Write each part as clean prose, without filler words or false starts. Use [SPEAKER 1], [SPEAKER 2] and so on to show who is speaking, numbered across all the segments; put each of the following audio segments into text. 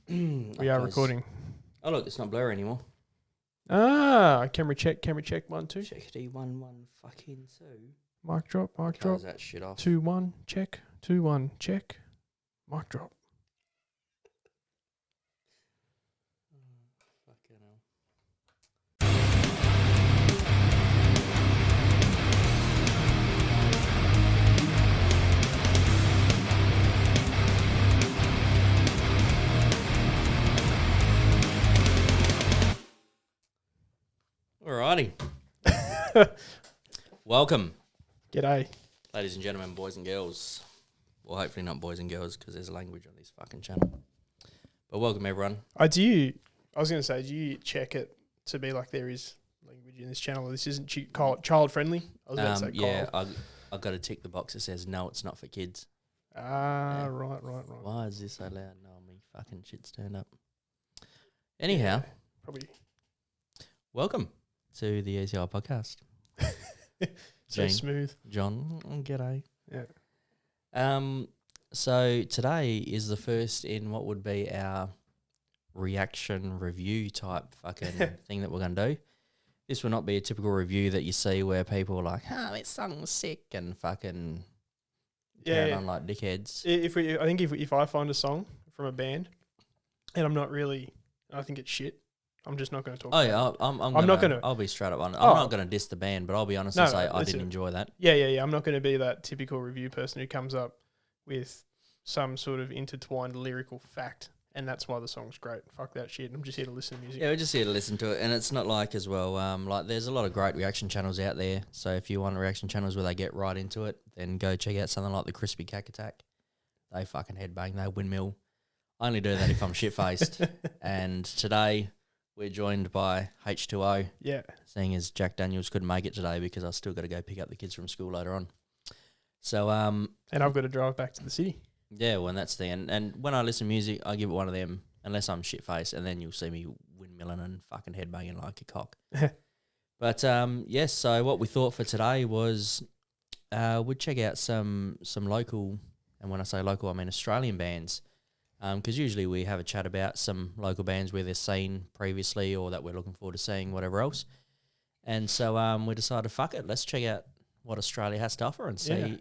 [SPEAKER 1] We are recording.
[SPEAKER 2] Oh look, it's not blurry anymore.
[SPEAKER 1] Camera check, 1, 2.
[SPEAKER 2] Checkity 1 1 fucking 2.
[SPEAKER 1] Mic drop, mic drop.
[SPEAKER 2] Close that shit off.
[SPEAKER 1] 2 1 check, 2 1 check. Mic drop.
[SPEAKER 2] Fucking hell. Alrighty. Welcome,
[SPEAKER 1] G'day.
[SPEAKER 2] ladies and gentlemen, boys and girls. Well, hopefully not boys and girls because there's language on this fucking channel. But welcome, everyone.
[SPEAKER 1] I was going to say, do you check it to be like there is language in this channel? This isn't child friendly? I was about to say
[SPEAKER 2] yeah, I've got to tick the box that says no, it's not for kids.
[SPEAKER 1] Yeah. Right.
[SPEAKER 2] Why is this so loud? No, me fucking shit's turned up. Anyhow,
[SPEAKER 1] Probably.
[SPEAKER 2] welcome to the ECI podcast.
[SPEAKER 1] So
[SPEAKER 2] Jane,
[SPEAKER 1] smooth.
[SPEAKER 2] John, g'day.
[SPEAKER 1] Yeah.
[SPEAKER 2] So today is the first in what would be our reaction review type fucking thing that we're going to do. This will not be a typical review that you see where people are like, this song's sick and fucking carrying on like dickheads.
[SPEAKER 1] I think if I find a song from a band and I think it's shit, I'm just not going to talk about it.
[SPEAKER 2] I'm not going to. I'll be straight up on it. I'm not going to diss the band, but I'll be honest and say I didn't enjoy that.
[SPEAKER 1] Yeah. I'm not going to be that typical review person who comes up with some sort of intertwined lyrical fact, and that's why the song's great. Fuck that shit. I'm just here to listen to music.
[SPEAKER 2] Yeah, we're just here to listen to it, and it's not like as well. Like there's a lot of great reaction channels out there. So if you want reaction channels where they get right into it, then go check out something like the Crispy Cack Attack. They fucking headbang. They windmill. I only do that if I'm shit faced. And today we're joined by H2O.
[SPEAKER 1] Yeah.
[SPEAKER 2] Seeing as Jack Daniels couldn't make it today because I still got to go pick up the kids from school later on. So
[SPEAKER 1] and I've got to drive back to the city.
[SPEAKER 2] Yeah, well, and that's the end. And when I listen to music, I give it one of them, unless I'm shit faced, and then you'll see me windmilling and fucking headbanging like a cock. But yes, so what we thought for today was we'd check out some local, and when I say local, I mean Australian bands. Because usually we have a chat about some local bands where they're seen previously or that we're looking forward to seeing, whatever else. And so we decided, fuck it, let's check out what Australia has to offer and see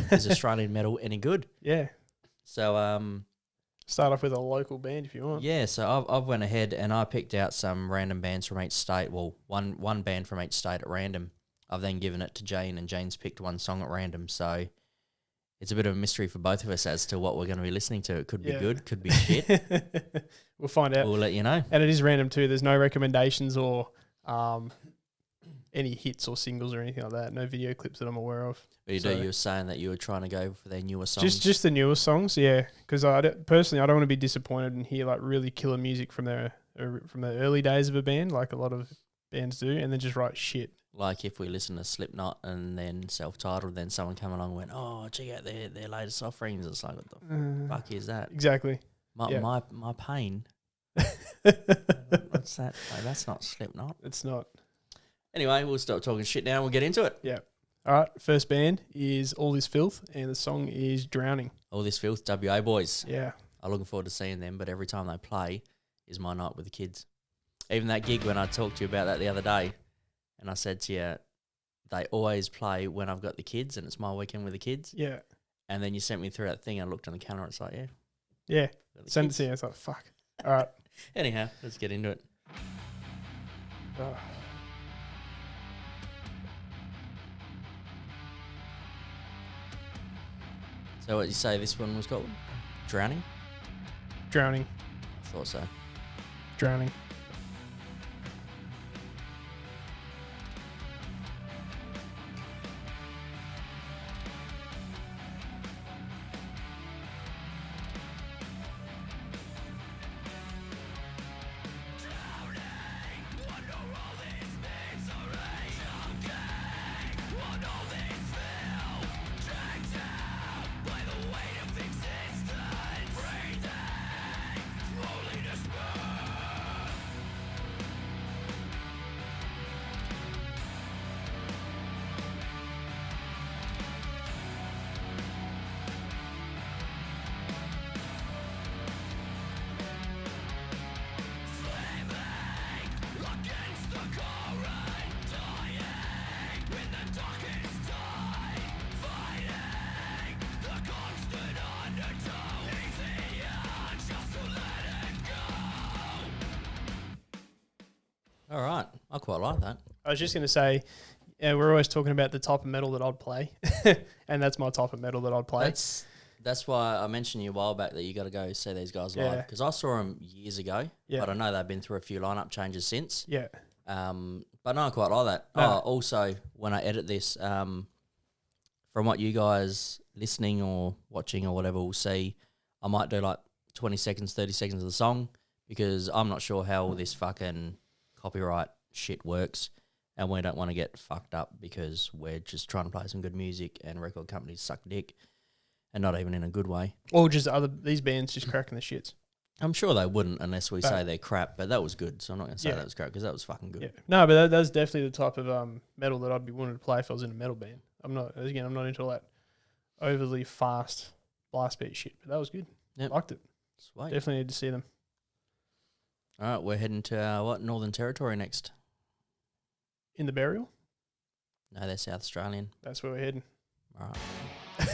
[SPEAKER 2] is Australian metal any good.
[SPEAKER 1] Yeah.
[SPEAKER 2] So
[SPEAKER 1] start off with a local band if you want.
[SPEAKER 2] Yeah, so I've went ahead and I picked out some random bands from each state. Well, one band from each state at random. I've then given it to Jane, and Jane's picked one song at random. So it's a bit of a mystery for both of us as to what we're going to be listening to. It could be good, could be shit.
[SPEAKER 1] We'll find out.
[SPEAKER 2] We'll let you know.
[SPEAKER 1] And it is random too. There's no recommendations or any hits or singles or anything like that. No video clips that I'm aware of.
[SPEAKER 2] But you were saying that you were trying to go for their newer songs.
[SPEAKER 1] Just the newer songs, yeah. Because personally, I don't want to be disappointed and hear like really killer music from the early days of a band, like a lot of bands do, and then just write shit.
[SPEAKER 2] Like if we listen to Slipknot and then self-titled, then someone come along and went, oh, check out their latest offerings. It's like, what the fuck is that?
[SPEAKER 1] Exactly.
[SPEAKER 2] My pain. What's that? Like, that's not Slipknot.
[SPEAKER 1] It's not.
[SPEAKER 2] Anyway, we'll stop talking shit now and we'll get into it.
[SPEAKER 1] Yeah. All right. First band is All This Filth, and the song is Drowning.
[SPEAKER 2] All This Filth, WA boys.
[SPEAKER 1] Yeah.
[SPEAKER 2] I'm looking forward to seeing them, but every time they play is my night with the kids. Even that gig when I talked to you about that the other day, and I said to you, they always play when I've got the kids and it's my weekend with the kids.
[SPEAKER 1] Yeah.
[SPEAKER 2] And then you sent me through that thing and I looked on the calendar and it's like, yeah.
[SPEAKER 1] Yeah. Send it to you. It's like, fuck. All right.
[SPEAKER 2] Anyhow, let's get into it.
[SPEAKER 1] Oh.
[SPEAKER 2] So what did you say this one was called? Drowning?
[SPEAKER 1] Drowning.
[SPEAKER 2] I thought so.
[SPEAKER 1] Drowning.
[SPEAKER 2] All right. I quite like that.
[SPEAKER 1] I was just going to say, yeah, we're always talking about the type of metal that I'd play, and that's my type of metal that I'd play.
[SPEAKER 2] That's why I mentioned you a while back that you got to go see these guys live, because I saw them years ago, but I know they've been through a few lineup changes since.
[SPEAKER 1] Yeah.
[SPEAKER 2] But no, I quite like that. No. Also, when I edit this, from what you guys listening or watching or whatever will see, I might do like 20 seconds, 30 seconds of the song, because I'm not sure how this fucking copyright shit works, and we don't want to get fucked up because we're just trying to play some good music and record companies suck dick, and not even in a good way.
[SPEAKER 1] Or just these bands just cracking the shits.
[SPEAKER 2] I'm sure they wouldn't unless we say they're crap, but that was good, so I'm not going to say that was crap because that was fucking good.
[SPEAKER 1] Yeah. No, but that's definitely the type of metal that I'd be wanting to play if I was in a metal band. I'm not into all that overly fast blast beat shit, but that was good.
[SPEAKER 2] Yep.
[SPEAKER 1] Liked it.
[SPEAKER 2] Sweet.
[SPEAKER 1] Definitely need to see them.
[SPEAKER 2] All right, we're heading to Northern Territory next.
[SPEAKER 1] In the Burial?
[SPEAKER 2] No, they're South Australian.
[SPEAKER 1] That's where we're heading.
[SPEAKER 2] All right.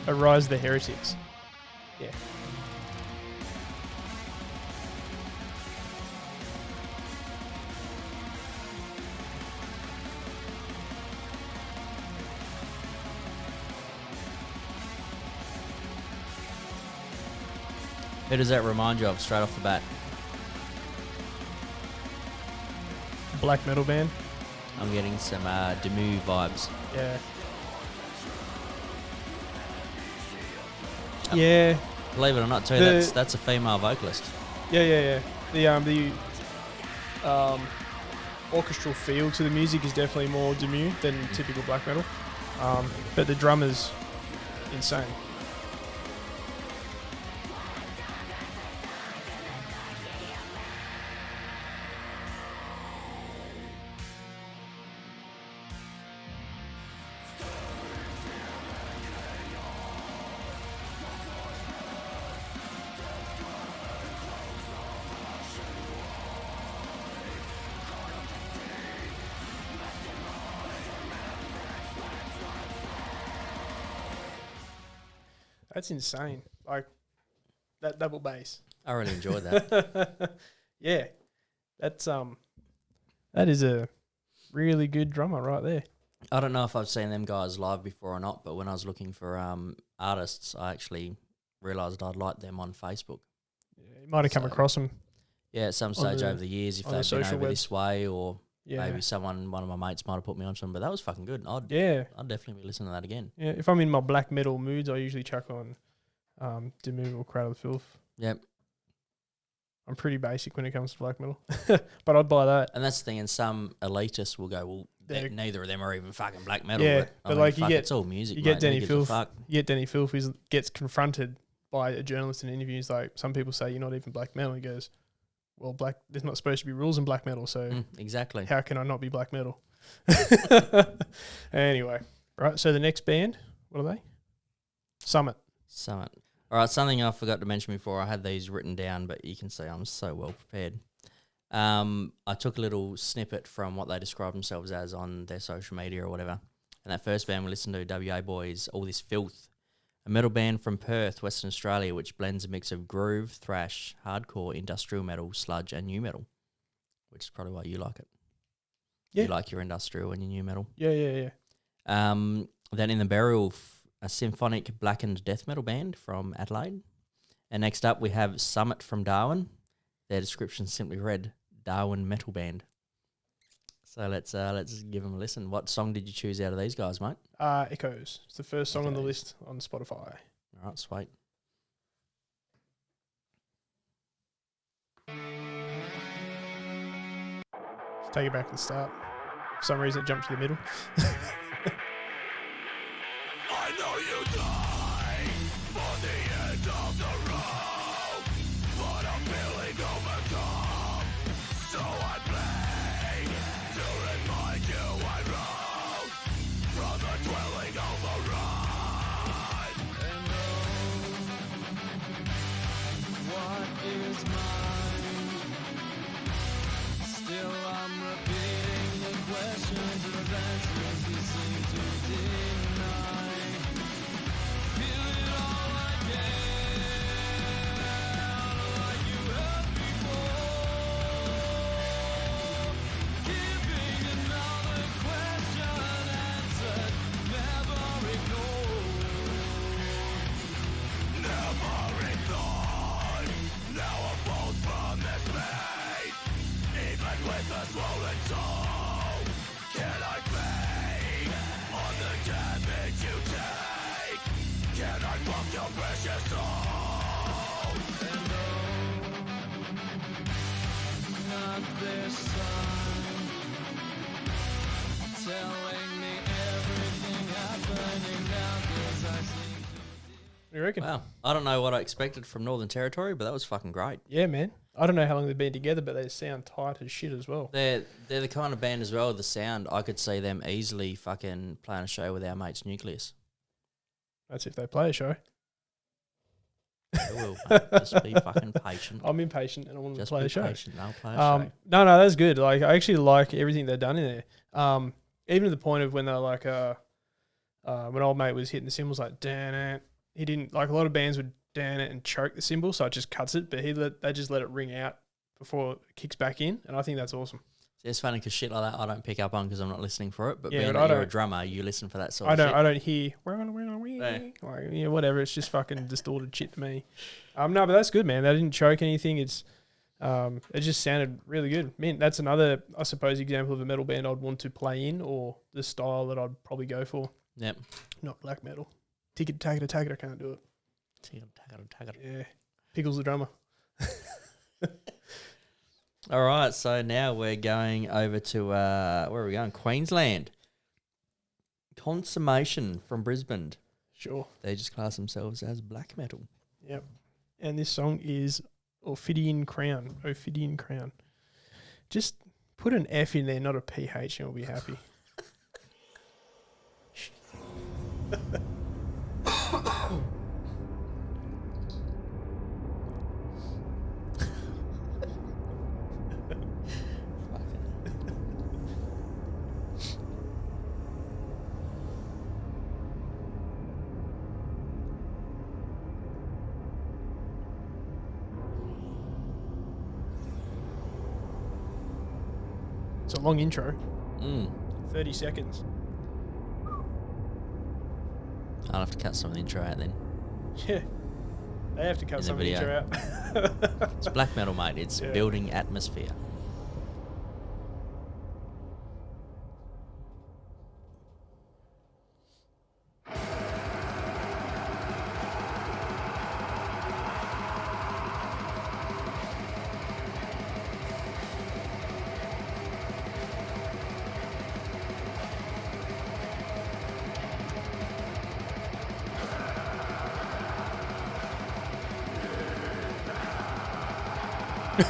[SPEAKER 1] Arise the Heretics. Yeah.
[SPEAKER 2] Who does that remind you of straight off the bat?
[SPEAKER 1] Black metal band.
[SPEAKER 2] I'm getting some Demu vibes.
[SPEAKER 1] Yeah. Yeah.
[SPEAKER 2] Believe it or not, too, that's a female vocalist.
[SPEAKER 1] Yeah. The orchestral feel to the music is definitely more Demu than typical black metal. But the drummer's insane. That's insane. Like, that double bass.
[SPEAKER 2] I really enjoyed that.
[SPEAKER 1] Yeah. That is a really good drummer right there.
[SPEAKER 2] I don't know if I've seen them guys live before or not, but when I was looking for artists, I actually realised I'd like them on Facebook.
[SPEAKER 1] Yeah, you might have come across them.
[SPEAKER 2] Yeah, at some stage over the years, if they've been over this way, or maybe one of my mates might have put me on some, but that was fucking good. I'd definitely be listening to that again.
[SPEAKER 1] Yeah, if I'm in my black metal moods, I usually chuck on Demu or Cradle of Filth.
[SPEAKER 2] Yep.
[SPEAKER 1] I'm pretty basic when it comes to black metal, but I'd buy that.
[SPEAKER 2] And that's the thing, and some elitists will go, well, neither of them are even fucking black metal.
[SPEAKER 1] Yeah, but like
[SPEAKER 2] it's all music,
[SPEAKER 1] you get Denny Filth. You get Denny Filth who gets confronted by a journalist in interviews. Like, some people say, you're not even black metal. He goes, well, there's not supposed to be rules in black metal, so
[SPEAKER 2] exactly.
[SPEAKER 1] How can I not be black metal? Anyway, right. So the next band, what are they? Summit. All
[SPEAKER 2] right, something I forgot to mention before. I had these written down, but you can see I'm so well prepared. I took a little snippet from what they describe themselves as on their social media or whatever. And that first band we listened to, WA Boys, All This Filth, a metal band from Perth, Western Australia, which blends a mix of groove, thrash, hardcore, industrial metal, sludge, and new metal, which is probably why you like it. Yeah. You like your industrial and your new metal.
[SPEAKER 1] Yeah.
[SPEAKER 2] Then in the Burial, a symphonic blackened death metal band from Adelaide. And next up we have Summit from Darwin. Their description simply read, Darwin metal band. So let's give them a listen. What song did you choose out of these guys, mate?
[SPEAKER 1] Echoes. It's the first song on the list on Spotify.
[SPEAKER 2] All right, sweet.
[SPEAKER 1] Let's take it back to the start. For some reason it jumped to the middle.
[SPEAKER 3] I know you die for the end of the road, but I'm feeling overcome, so I play to remind you I rode from the dwelling of the ride. And what is mine? Still I'm repeating the questions and answers you seem to deny.
[SPEAKER 1] You reckon?
[SPEAKER 2] Wow. I don't know what I expected from Northern Territory, but that was fucking great.
[SPEAKER 1] Yeah, man. I don't know how long they've been together, but they sound tight as shit as well.
[SPEAKER 2] They're the kind of band as well, the sound, I could see them easily fucking playing a show with our mates Nucleus.
[SPEAKER 1] That's if they play a show.
[SPEAKER 2] They will, mate. Just be fucking patient.
[SPEAKER 1] I'm impatient and I want them to play a show.
[SPEAKER 2] Patient. They'll play a show.
[SPEAKER 1] No, that's good. Like, I actually like everything they've done in there. Even to the point of when they're like, when old mate was hitting the cymbals like, damn it. He didn't, like a lot of bands would damn it and choke the cymbal, so it just cuts it, but they just let it ring out before it kicks back in, and I think that's awesome.
[SPEAKER 2] It's funny because shit like that I don't pick up on because I'm not listening for it, but
[SPEAKER 1] Yeah,
[SPEAKER 2] being
[SPEAKER 1] but
[SPEAKER 2] that you're a drummer, you listen for that sort of shit.
[SPEAKER 1] I don't hear,
[SPEAKER 2] Yeah.
[SPEAKER 1] like, yeah, whatever, it's just fucking distorted shit to me. No, but that's good, man. They didn't choke anything. It just sounded really good. Man, that's another, I suppose, example of a metal band I'd want to play in, or the style that I'd probably go for.
[SPEAKER 2] Yep.
[SPEAKER 1] Not black metal. Ticket, tack it, I can't do it. Yeah. Pickles the drummer.
[SPEAKER 2] All right, so now we're going over to, where are we going? Queensland. Consummation from Brisbane.
[SPEAKER 1] Sure.
[SPEAKER 2] They just class themselves as black metal.
[SPEAKER 1] Yep. And this song is Ophidian Crown. Just put an F in there, not a PH, and we'll be happy. It's a long intro. 30 seconds.
[SPEAKER 2] I'll have to cut some of the intro out then.
[SPEAKER 1] Yeah. They have to cut some of the intro out.
[SPEAKER 2] It's black metal, mate. It's building atmosphere.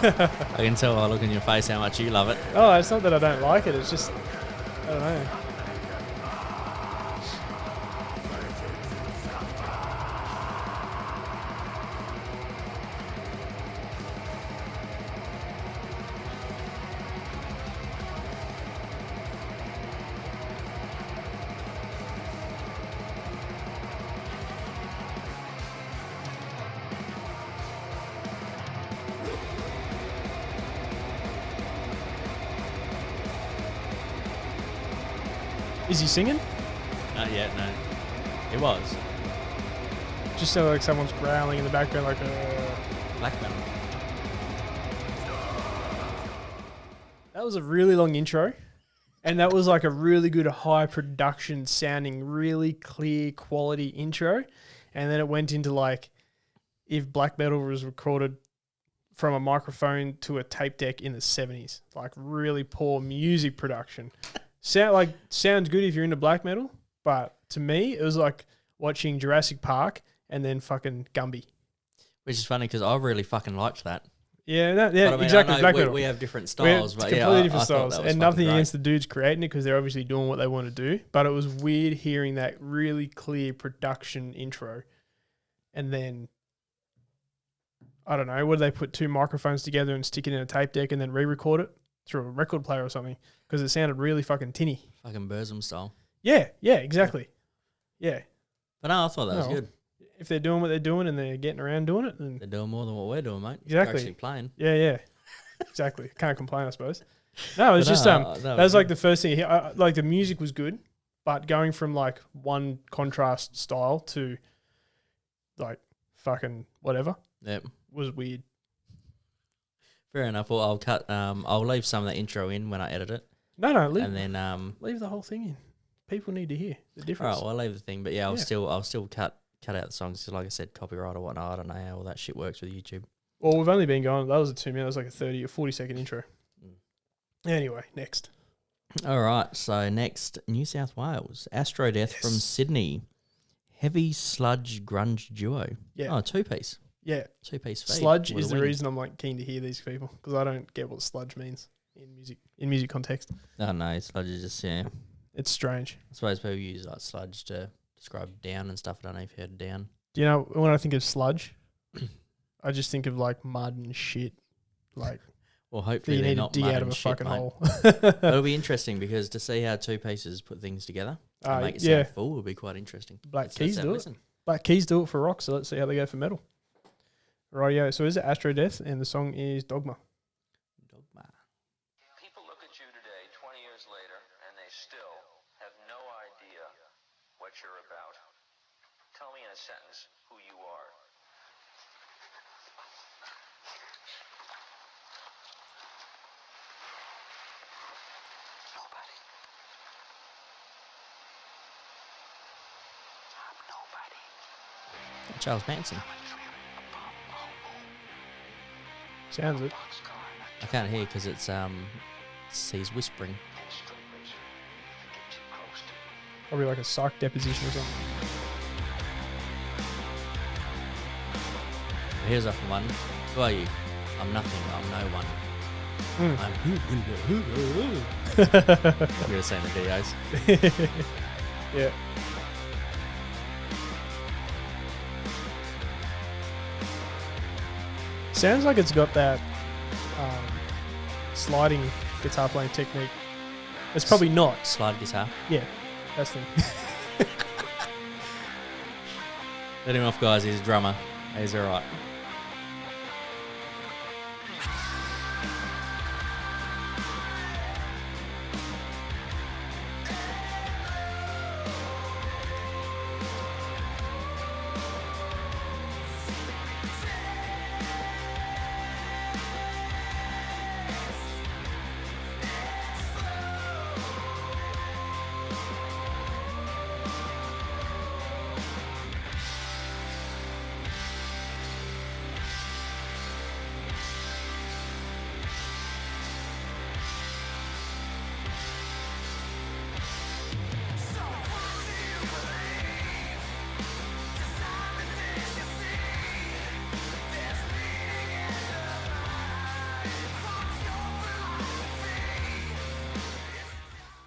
[SPEAKER 2] I can tell by looking in your face how much you love it.
[SPEAKER 1] Oh, it's not that I don't like it. It's just, I don't know. Is he singing?
[SPEAKER 2] Not yet, no. It was.
[SPEAKER 1] Just so like someone's growling in the background like
[SPEAKER 2] Black metal.
[SPEAKER 1] That was a really long intro. And that was like a really good high production sounding, really clear quality intro. And then it went into like if black metal was recorded from a microphone to a tape deck in the 70s. Like really poor music production. Sounds good if you're into black metal, but to me, it was like watching Jurassic Park and then fucking Gumby.
[SPEAKER 2] Which is funny because I really fucking liked that.
[SPEAKER 1] Yeah,
[SPEAKER 2] But I mean,
[SPEAKER 1] exactly.
[SPEAKER 2] I know
[SPEAKER 1] Black metal.
[SPEAKER 2] we have different styles, but yeah,
[SPEAKER 1] completely different
[SPEAKER 2] I thought
[SPEAKER 1] styles,
[SPEAKER 2] that was
[SPEAKER 1] and nothing
[SPEAKER 2] great.
[SPEAKER 1] against the dudes creating it because they're obviously doing what they want to do. But it was weird hearing that really clear production intro, and then I don't know, would they put two microphones together and stick it in a tape deck and then re-record it through a record player or something because it sounded really fucking tinny.
[SPEAKER 2] Fucking Burzum style.
[SPEAKER 1] Yeah, exactly. Yeah.
[SPEAKER 2] But no, I thought that was
[SPEAKER 1] No.
[SPEAKER 2] good.
[SPEAKER 1] If they're doing what they're doing and they're getting around doing it, then
[SPEAKER 2] They're doing more than what we're doing, mate.
[SPEAKER 1] Exactly.
[SPEAKER 2] They're actually playing.
[SPEAKER 1] yeah. Exactly. Can't complain, I suppose. No, it was
[SPEAKER 2] But
[SPEAKER 1] just
[SPEAKER 2] no,
[SPEAKER 1] that was like the first thing. Like the music was good, but going from like one contrast style to like fucking whatever
[SPEAKER 2] Yep.
[SPEAKER 1] was weird.
[SPEAKER 2] Fair enough. Well, I'll cut. I'll leave some of that intro in when I edit it,
[SPEAKER 1] No, leave,
[SPEAKER 2] and then
[SPEAKER 1] leave the whole thing in. People need to hear the
[SPEAKER 2] all
[SPEAKER 1] difference.
[SPEAKER 2] right. Well, I'll leave the thing, but yeah, I'll
[SPEAKER 1] Yeah.
[SPEAKER 2] still cut out the songs. 'Cause like I said, copyright or whatnot. I don't know how all that shit works with YouTube.
[SPEAKER 1] Well, we've only been going. That was a 2 minute. That was like a 30 or 40-second intro.
[SPEAKER 2] Mm.
[SPEAKER 1] Anyway, next.
[SPEAKER 2] All right. So next, New South Wales, Astrodeath from Sydney, heavy sludge grunge duo.
[SPEAKER 1] Yeah.
[SPEAKER 2] Oh, two-piece.
[SPEAKER 1] Yeah.
[SPEAKER 2] Two-piece feed.
[SPEAKER 1] Sludge
[SPEAKER 2] with
[SPEAKER 1] is
[SPEAKER 2] a
[SPEAKER 1] the
[SPEAKER 2] wing.
[SPEAKER 1] reason I'm like keen to hear these people because I don't get what sludge means in music context.
[SPEAKER 2] Oh, no, sludge is just, yeah.
[SPEAKER 1] It's strange.
[SPEAKER 2] I suppose people use like sludge to describe down and stuff. I don't know if you heard down.
[SPEAKER 1] Do you know when I think of sludge, I just think of like mud and shit. Like
[SPEAKER 2] Well,
[SPEAKER 1] that
[SPEAKER 2] hopefully
[SPEAKER 1] you
[SPEAKER 2] they're
[SPEAKER 1] need to
[SPEAKER 2] not
[SPEAKER 1] dig
[SPEAKER 2] mud
[SPEAKER 1] out of
[SPEAKER 2] and
[SPEAKER 1] a
[SPEAKER 2] shit,
[SPEAKER 1] fucking
[SPEAKER 2] mate.
[SPEAKER 1] hole.
[SPEAKER 2] It'll be interesting because to see how two pieces put things together and make it
[SPEAKER 1] yeah.
[SPEAKER 2] sound full will be quite interesting.
[SPEAKER 1] Black
[SPEAKER 2] Let's
[SPEAKER 1] Keys
[SPEAKER 2] have a
[SPEAKER 1] do it.
[SPEAKER 2] listen.
[SPEAKER 1] Black Keys do it for rock, so let's see how they go for metal. Rightio. So is it Astrodeath and the song is Dogma.
[SPEAKER 2] Dogma.
[SPEAKER 4] People look at you today, 20 years later, and they still have no idea what you're about. Tell me in a sentence who you are. Nobody. I'm nobody.
[SPEAKER 2] Charles Manson.
[SPEAKER 1] Sounds it.
[SPEAKER 2] I can't hear because it's he's whispering.
[SPEAKER 1] Probably like a psych deposition or something.
[SPEAKER 2] Here's off one. Who are you? I'm nothing. I'm no one. I'm You're saying the videos.
[SPEAKER 1] Yeah. Sounds like it's got that sliding guitar playing technique. It's probably not.
[SPEAKER 2] Slide guitar.
[SPEAKER 1] Yeah, that's the
[SPEAKER 2] Let him off, guys. He's a drummer. He's alright.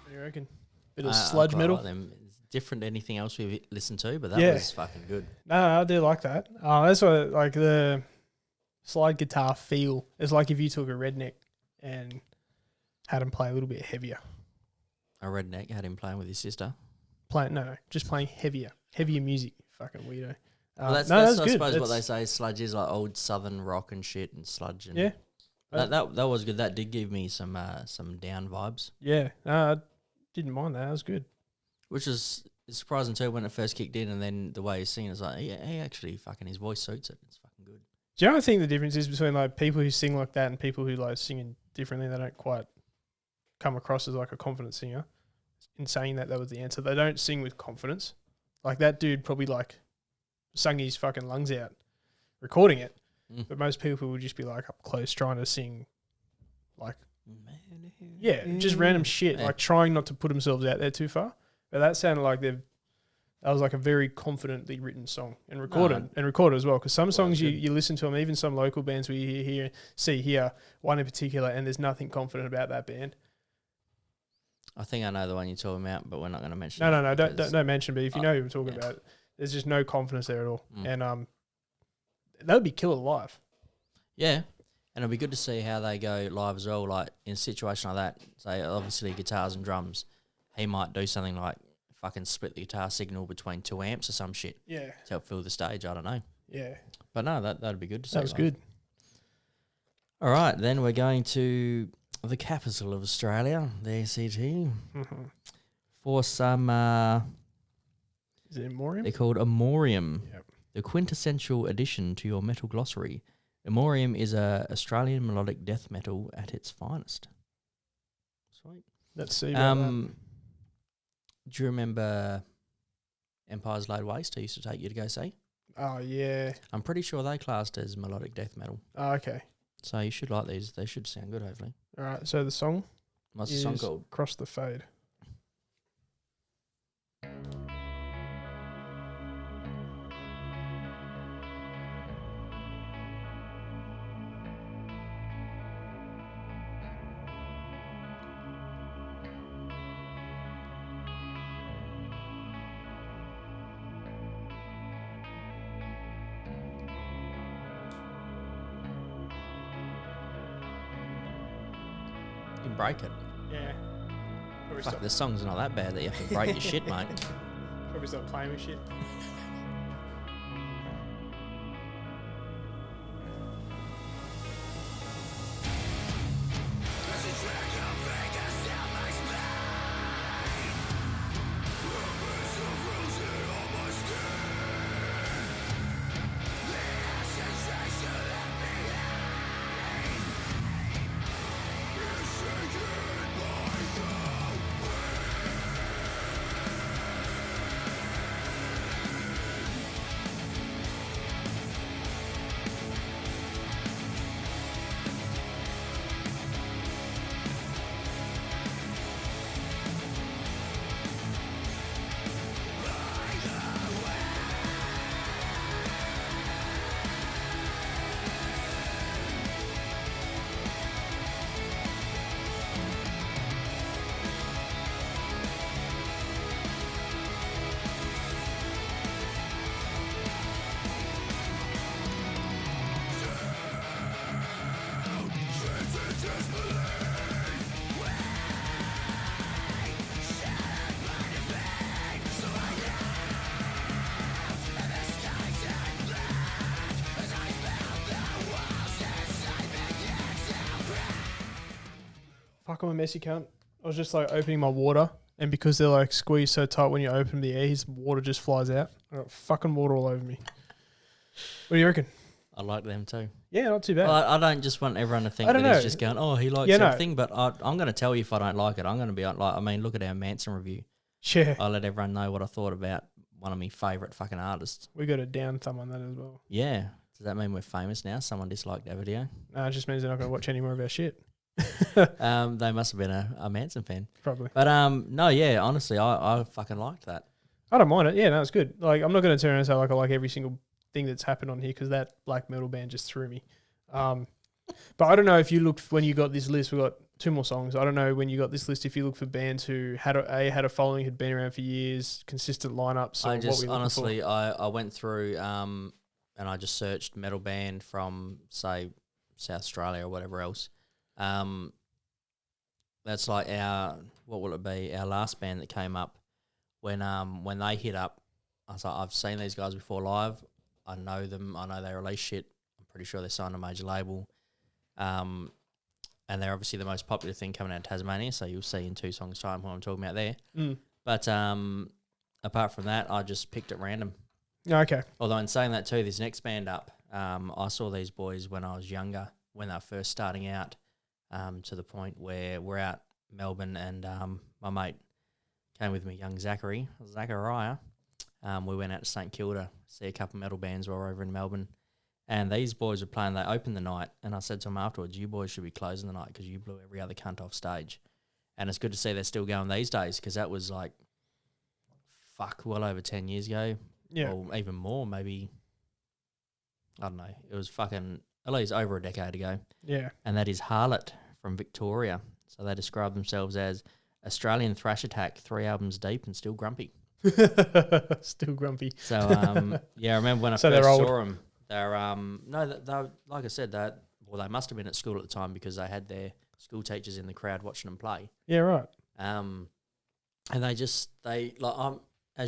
[SPEAKER 1] What do you reckon? Bit of
[SPEAKER 2] I
[SPEAKER 1] sludge
[SPEAKER 2] quite
[SPEAKER 1] metal.
[SPEAKER 2] like them. It's different to anything else we've listened to, but that
[SPEAKER 1] Yeah.
[SPEAKER 2] was fucking good.
[SPEAKER 1] No, I do like that. That's what like the slide guitar feel. It's like if you took a redneck and had him play a little bit heavier.
[SPEAKER 2] A redneck had him playing with his sister.
[SPEAKER 1] Just playing heavier music. Fucking weirdo.
[SPEAKER 2] Well, that's
[SPEAKER 1] good.
[SPEAKER 2] I suppose what they
[SPEAKER 1] That's-
[SPEAKER 2] say. Sludge is like old southern rock and shit, and sludge. And
[SPEAKER 1] Yeah,
[SPEAKER 2] that was good. That did give me some down vibes,
[SPEAKER 1] yeah. No, I didn't mind that. That was good.
[SPEAKER 2] which is surprising too when it first kicked in, and then the way he's singing is like, yeah, he actually fucking his voice suits it. It's fucking good.
[SPEAKER 1] Do you know what I think the difference is between like people who sing like that and people who like singing differently? They don't quite come across as like a confident singer. In saying that was the answer. They don't sing with confidence. Like that dude probably like sung his fucking lungs out recording it.
[SPEAKER 2] Mm.
[SPEAKER 1] But most people would just be like up close trying to sing like, yeah, just random shit,
[SPEAKER 2] Yeah.
[SPEAKER 1] like trying not to put themselves out there too far. But that sounded like that was like a very confidently written song and recorded as well. Because some songs
[SPEAKER 2] good.
[SPEAKER 1] you listen to them, even some local bands we see here, one in particular, and there's nothing confident about that band.
[SPEAKER 2] I think I know the one you're talking about, but we're not going to mention.
[SPEAKER 1] No,
[SPEAKER 2] it because-
[SPEAKER 1] don't mention. But if you know who we're talking
[SPEAKER 2] yeah.
[SPEAKER 1] about, there's just no confidence there at all.
[SPEAKER 2] Mm.
[SPEAKER 1] And that would be killer live.
[SPEAKER 2] Yeah, and it'll be good to see how they go live as well. Like in a situation like that, say obviously guitars and drums, he might do something like fucking split the guitar signal between 2 amps or some shit
[SPEAKER 1] Yeah,
[SPEAKER 2] to help fill the stage. I don't know,
[SPEAKER 1] yeah,
[SPEAKER 2] but no, that'd be good to see.
[SPEAKER 1] that was
[SPEAKER 2] live.
[SPEAKER 1] good.
[SPEAKER 2] All right, then we're going to the capital of Australia, the ACT,
[SPEAKER 1] Mm-hmm.
[SPEAKER 2] for some.
[SPEAKER 1] Is it Immorium?
[SPEAKER 2] They're called Immorium.
[SPEAKER 1] Yep.
[SPEAKER 2] The quintessential addition to your metal glossary. Immorium is a Australian melodic death metal at its finest. Sweet.
[SPEAKER 1] Let's see. About
[SPEAKER 2] Do you remember Empire's Laid Waste? I used to take you to go see.
[SPEAKER 1] that. Oh yeah.
[SPEAKER 2] I'm pretty sure they classed as melodic death metal.
[SPEAKER 1] Oh, okay.
[SPEAKER 2] So you should like these. They should sound good, hopefully.
[SPEAKER 1] All right. So the song
[SPEAKER 2] What's the
[SPEAKER 1] is
[SPEAKER 2] song called?
[SPEAKER 1] Cross the Fade.
[SPEAKER 2] fucking break it.
[SPEAKER 1] Yeah. Probably
[SPEAKER 2] Fuck,
[SPEAKER 1] stop,
[SPEAKER 2] the song's not that bad that you have to break your shit, mate.
[SPEAKER 1] probably stop playing with shit. Fuck, I'm a messy cunt. I was just like opening my water, and because they're like squeezed so tight when you open the air, his water just flies out. I got fucking water all over me. What do you reckon?
[SPEAKER 2] I like them too.
[SPEAKER 1] Yeah, not too bad.
[SPEAKER 2] Well, I don't just want everyone to think
[SPEAKER 1] I don't
[SPEAKER 2] that
[SPEAKER 1] know.
[SPEAKER 2] he's just going, oh, he likes
[SPEAKER 1] Yeah, no.
[SPEAKER 2] everything, but I'm going to tell you if I don't like it. I'm going to be like, I mean, look at our Manson review.
[SPEAKER 1] Yeah,
[SPEAKER 2] I let everyone know what I thought about one of my favourite fucking artists.
[SPEAKER 1] we got a down thumb on that as well.
[SPEAKER 2] Yeah. Does that mean we're famous now? Someone disliked our video?
[SPEAKER 1] It just means they're not going to watch any more of our shit.
[SPEAKER 2] They must have been a Manson fan.
[SPEAKER 1] Probably.
[SPEAKER 2] But no, yeah, honestly, I fucking liked that.
[SPEAKER 1] I don't mind it. Yeah, no, it's good. Like, I'm not going to turn around and say like I like every single thing that's happened on here because that black metal band just threw me. But I don't know if you looked when you got this list. We got 2 more songs. I don't know when you got this list if you look for bands who had a following, had been around for years, consistent lineups. Or
[SPEAKER 2] I just
[SPEAKER 1] what we
[SPEAKER 2] honestly, I went through and I just searched metal band from say South Australia or whatever else. That's like our, what will it be? Our last band that came up when they hit up. I was like, I've seen these guys before live. I know them. I know they release shit. I'm pretty sure they're signed a major label. And they're obviously the most popular thing coming out of Tasmania. So you'll see in 2 songs time what I'm talking about there.
[SPEAKER 1] Mm.
[SPEAKER 2] But apart from that, I just picked at random.
[SPEAKER 1] Okay.
[SPEAKER 2] Although in saying that too, this next band up, I saw these boys when I was younger, when they were first starting out, to the point where we're out Melbourne and my mate came with me, young Zachariah. We went out to St Kilda, see a couple of metal bands while we were over in Melbourne. And these boys were playing, they opened the night, and I said to them afterwards, you boys should be closing the night because you blew every other cunt off stage. And it's good to see they're still going these days because that was like, well over 10 years ago.
[SPEAKER 1] Yeah.
[SPEAKER 2] Or even more, maybe, I don't know. It was fucking, at least over a decade ago.
[SPEAKER 1] Yeah.
[SPEAKER 2] And that is Harlott from Victoria. So they describe themselves as Australian thrash attack, 3 albums deep and still grumpy.
[SPEAKER 1] Still grumpy.
[SPEAKER 2] So, yeah, I remember when I
[SPEAKER 1] So
[SPEAKER 2] first
[SPEAKER 1] they're old.
[SPEAKER 2] saw them. They're they like I said, they must have been at school at the time because they had their school teachers in the crowd watching them play.
[SPEAKER 1] Yeah, right.
[SPEAKER 2] And as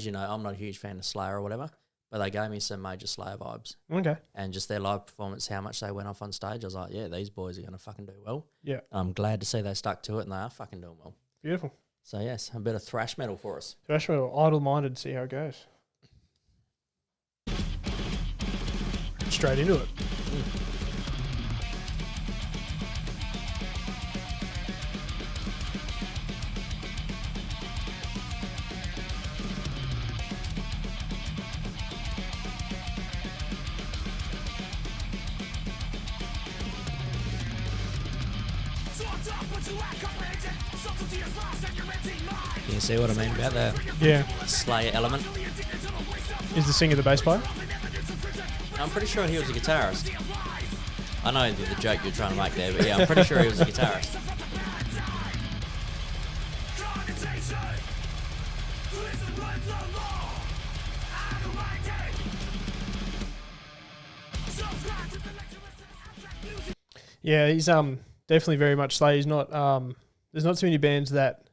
[SPEAKER 2] you know, I'm not a huge fan of Slayer or whatever, but they gave me some major Slayer vibes.
[SPEAKER 1] Okay.
[SPEAKER 2] And just their live performance, how much they went off on stage, I was like, yeah, these boys are going to fucking do well.
[SPEAKER 1] Yeah.
[SPEAKER 2] I'm glad to see they stuck to it and they are fucking doing well.
[SPEAKER 1] Beautiful.
[SPEAKER 2] So, yes, a bit of thrash metal for us.
[SPEAKER 1] Thrash metal, idle-minded, see how it goes. Straight into it.
[SPEAKER 2] You see what I mean about the
[SPEAKER 1] Yeah.
[SPEAKER 2] Slayer element?
[SPEAKER 1] Is the singer the bass player?
[SPEAKER 2] I'm pretty sure he was a guitarist. I know the joke you're trying to make there, but yeah, I'm pretty sure he was a guitarist.
[SPEAKER 1] Yeah, he's definitely very much Slayer. He's not There's not too many bands that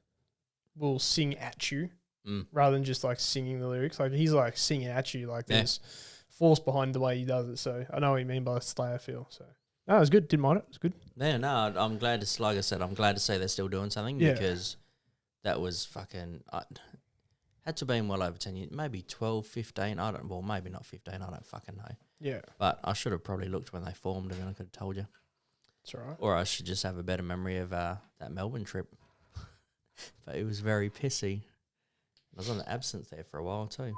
[SPEAKER 1] will sing at you rather than just like singing the lyrics. Like he's like singing at you. Like there's force behind the way he does it. So I know what you mean by Slayer feel. So no, it was good. Didn't mind it. It was good.
[SPEAKER 2] Yeah, no, I'm glad to, like I said, I'm glad to see they're still doing something because that was fucking, had to have been well over 10 years, maybe 12, 15, maybe not 15, I don't fucking know.
[SPEAKER 1] Yeah.
[SPEAKER 2] But I should have probably looked when they formed and then I could have told you.
[SPEAKER 1] That's all right.
[SPEAKER 2] Or I should just have a better memory of that Melbourne trip. But it was very pissy. I was on the absinthe there for a while too.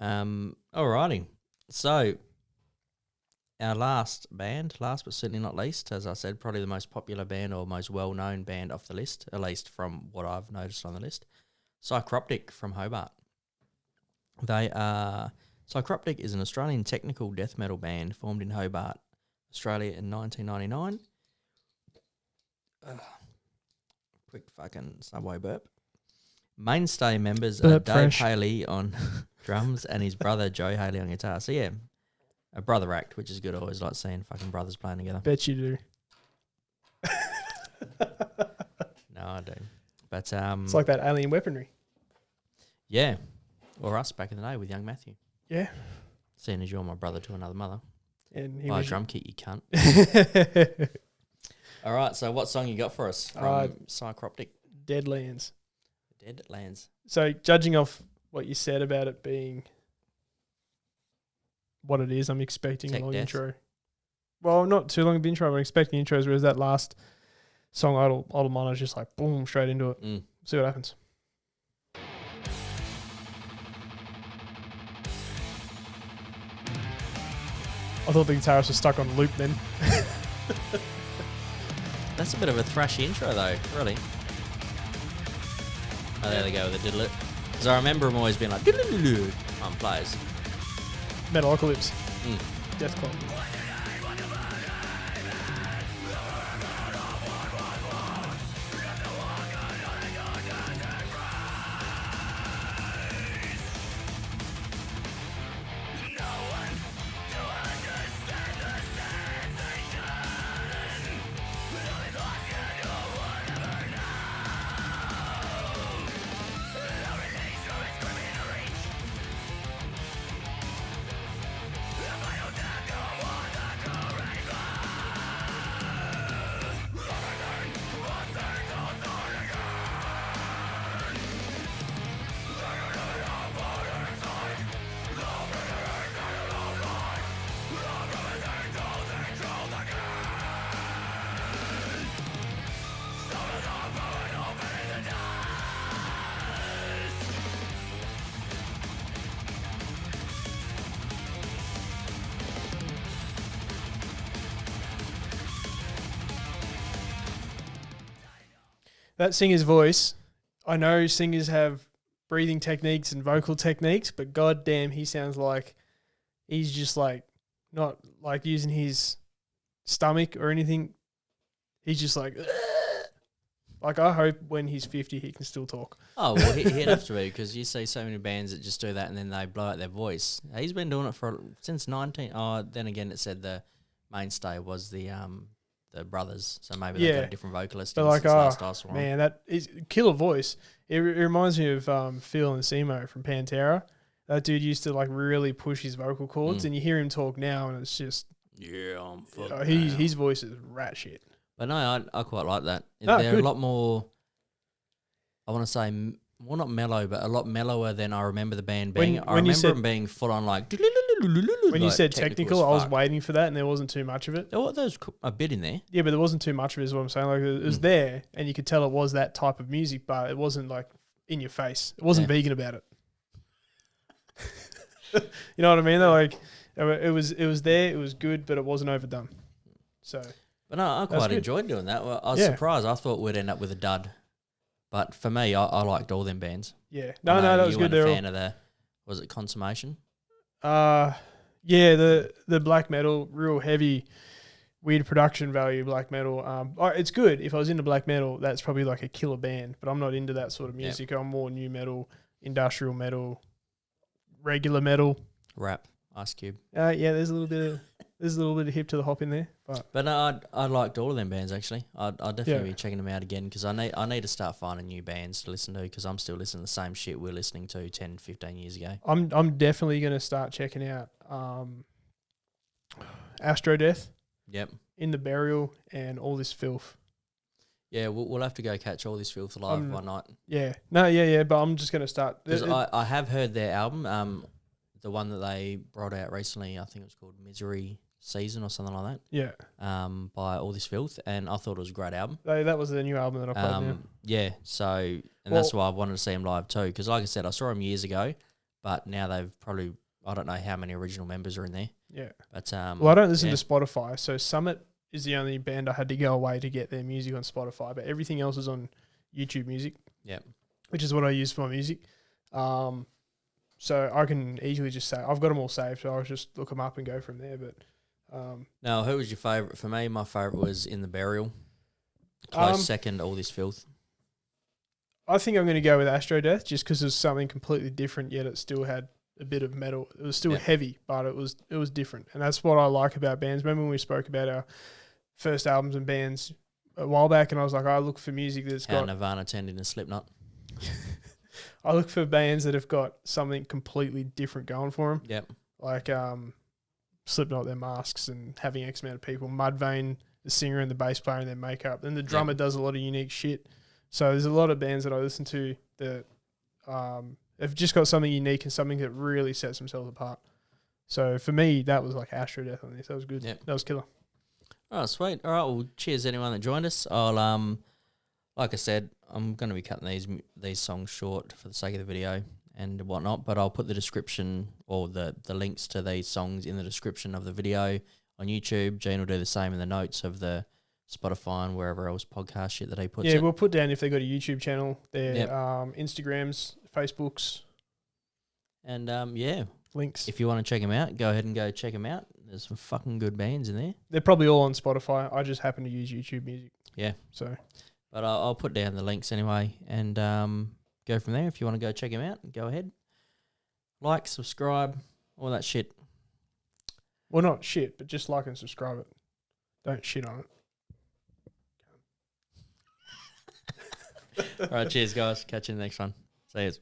[SPEAKER 2] Alrighty. So, our last but certainly not least, as I said, probably the most popular band or most well-known band off the list, at least from what I've noticed on the list, Psycroptic from Hobart. Psycroptic is an Australian technical death metal band formed in Hobart, Australia in 1999. Quick fucking Subway burp. Mainstay members are Dave Haley on drums and his brother Joe Haley on guitar. So yeah, a brother act, which is good. I always like seeing fucking brothers playing together.
[SPEAKER 1] Bet you do.
[SPEAKER 2] No, I do. But
[SPEAKER 1] it's like that alien weaponry.
[SPEAKER 2] Yeah. Or us back in the day with young Matthew.
[SPEAKER 1] Yeah.
[SPEAKER 2] Seeing as you're my brother to another mother.
[SPEAKER 1] And he
[SPEAKER 2] Buy a
[SPEAKER 1] was
[SPEAKER 2] drum kit, you cunt. All right, so what song you got for us from Psycroptic?
[SPEAKER 1] Deadlands.
[SPEAKER 2] Deadlands.
[SPEAKER 1] So judging off what you said about it being what it is, I'm expecting a long intro. Well, not too long of an intro, I'm expecting intros, whereas that last song, Idle Miner, is just like boom, straight into it. See what happens. I thought the guitarist was stuck on loop then.
[SPEAKER 2] That's a bit of a thrashy intro though, really. Oh, there they go with the diddle it. Because I remember him always being like diddle on plays.
[SPEAKER 1] Metalocalypse. Deathclaw. That singer's voice, I know singers have breathing techniques and vocal techniques, but goddamn, he sounds like he's just like not like using his stomach or anything. He's just like, like I hope when he's 50 he can still talk.
[SPEAKER 2] Oh, well, he'd have to be, because you see so many bands that just do that and then they blow out their voice. He's been doing it since 19. Oh, then again, it said the mainstay was the brothers, so maybe they've got a different vocalist.
[SPEAKER 1] But like, man, that is killer voice. It reminds me of Phil and Simo from Pantera. That dude used to like really push his vocal cords, and you hear him talk now, and it's just
[SPEAKER 2] I'm fucked.
[SPEAKER 1] His voice is rat shit.
[SPEAKER 2] But no, I quite like that.
[SPEAKER 1] Oh,
[SPEAKER 2] They're
[SPEAKER 1] good.
[SPEAKER 2] a lot more, I want to say, well, not mellow, but a lot mellower than I remember the band being. I remember them being full on like.
[SPEAKER 1] When you said technical, I was
[SPEAKER 2] fuck.
[SPEAKER 1] waiting for that, and there wasn't too much of it.
[SPEAKER 2] There was a bit in there.
[SPEAKER 1] Yeah, but there wasn't too much of it, is what I'm saying. Like it was there, and you could tell it was that type of music, but it wasn't like in your face. It wasn't vegan about it. You know what I mean? Though, like it was there, it was good, but it wasn't overdone. So,
[SPEAKER 2] but no, I quite enjoyed doing that. Well, I was surprised. I thought we'd end up with a dud, but for me, I liked all them bands.
[SPEAKER 1] Yeah, no, that was good.
[SPEAKER 2] You weren't a fan of was it Consummation?
[SPEAKER 1] Yeah, the black metal, real heavy, weird production value black metal. It's good. If I was into black metal, that's probably like a killer band, but I'm not into that sort of music. I'm more new metal, industrial metal, regular metal.
[SPEAKER 2] Rap, Ice Cube.
[SPEAKER 1] Yeah, there's a little bit of There's a little bit of hip to the hop in there,
[SPEAKER 2] But no, I liked all of them bands actually. I'd definitely be checking them out again because I need to start finding new bands to listen to because I'm still listening to the same shit we're listening to 10, 15 years ago.
[SPEAKER 1] I'm definitely going to start checking out Astrodeath,
[SPEAKER 2] Yep.
[SPEAKER 1] In the Burial, and All This Filth.
[SPEAKER 2] Yeah, we'll have to go catch All This Filth live one night.
[SPEAKER 1] Yeah. No, yeah, but I'm just going to start.
[SPEAKER 2] Because I have heard their album, the one that they brought out recently, I think it was called Misery Season or something like that.
[SPEAKER 1] Yeah.
[SPEAKER 2] By All This Filth, and I thought it was a great album.
[SPEAKER 1] That was the new album that I played now.
[SPEAKER 2] Yeah, so, that's why I wanted to see them live too, because like I said, I saw them years ago, but now they've probably, I don't know how many original members are in there.
[SPEAKER 1] Yeah.
[SPEAKER 2] But
[SPEAKER 1] well, I don't listen to Spotify, so Summit is the only band I had to go away to get their music on Spotify, but everything else is on YouTube Music.
[SPEAKER 2] Yeah.
[SPEAKER 1] Which is what I use for my music. So I can easily just say I've got them all saved, so I'll just look them up and go from there. But
[SPEAKER 2] now, who was your favourite? For me, my favourite was In the Burial. Close second, All This Filth.
[SPEAKER 1] I think I'm going to go with Astrodeath just because it was something completely different, yet it still had a bit of metal. It was still heavy, but it was different, and that's what I like about bands. Remember when we spoke about our first albums and bands a while back, and I was like, I look for music that's got
[SPEAKER 2] Nirvana turned into Slipknot.
[SPEAKER 1] I look for bands that have got something completely different going for them.
[SPEAKER 2] Yep.
[SPEAKER 1] Like Slipknot, their masks, and having X amount of people. Mudvayne, the singer and the bass player and their makeup. And the drummer does a lot of unique shit. So there's a lot of bands that I listen to that have just got something unique and something that really sets themselves apart. So for me, that was like Astrodeath on this. That was good.
[SPEAKER 2] Yep.
[SPEAKER 1] That was killer.
[SPEAKER 2] Oh, sweet. All right. Well, cheers anyone that joined us. I'll like I said, I'm going to be cutting these songs short for the sake of the video and whatnot, but I'll put the description or the links to these songs in the description of the video on YouTube. Gene will do the same in the notes of the Spotify and wherever else podcast shit that he puts it.
[SPEAKER 1] We'll put down if they got a YouTube channel, their Instagrams, Facebooks.
[SPEAKER 2] And,
[SPEAKER 1] links.
[SPEAKER 2] If you want to check them out, go ahead and go check them out. There's some fucking good bands in there.
[SPEAKER 1] They're probably all on Spotify. I just happen to use YouTube Music.
[SPEAKER 2] Yeah.
[SPEAKER 1] So...
[SPEAKER 2] But I'll put down the links anyway and go from there. If you want to go check them out, go ahead. Like, subscribe, all that shit.
[SPEAKER 1] Well, not shit, but just like and subscribe it. Don't shit on it.
[SPEAKER 2] All right, cheers, guys. Catch you in the next one. See you.